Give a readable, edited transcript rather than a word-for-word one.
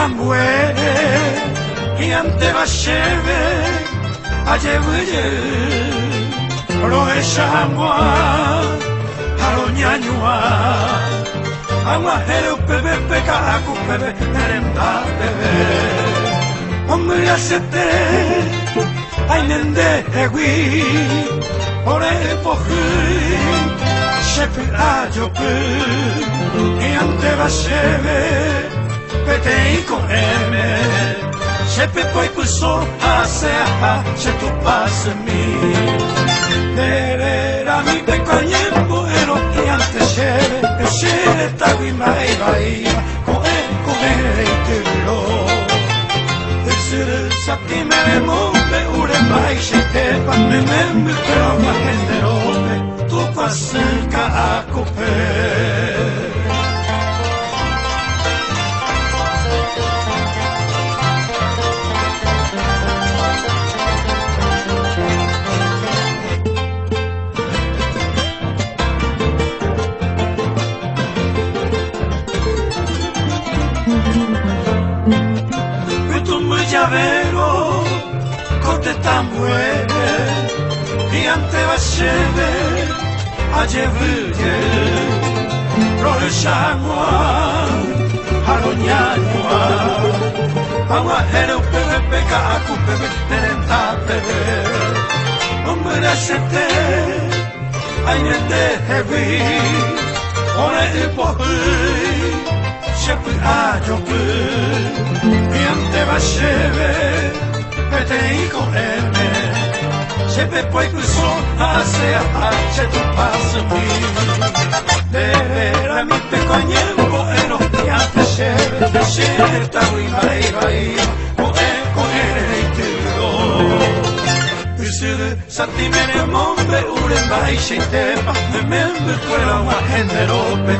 tambue Iante basheve Ajebuye Roe shamwa Haro nyanyua Agua hero bebe peka aku bebe Neremda bebe Omria sete Ainende egui Ore pohu Shepi ajopu Iante basheve Petei con eme Shepe poi puso Asea Shetu pasemi Nerera mi pecoñembo Ero iante sheve Shere tagui mai vai Come reitero Sere sati me mombe Ure mai shetepa Me membe Pero ma henderope Tu pasenka a kope Llavero, cote tambue, iante basheve, ajevuye, roe shamwa, haronyanywa, agua hero bebe peka aku bebe, nerenta bebe, omura sete, ainende hevi, ore ipohu, shepi ajopu, iante basheve, petei con eme, shepe poi kuso, asea hache tu pasami, vera mi pecoñembo, eno iante sheve, shere taui mai vai, koe reitero, usure santimene mombe, ure mai shetepa, me membe fuera ma henderope,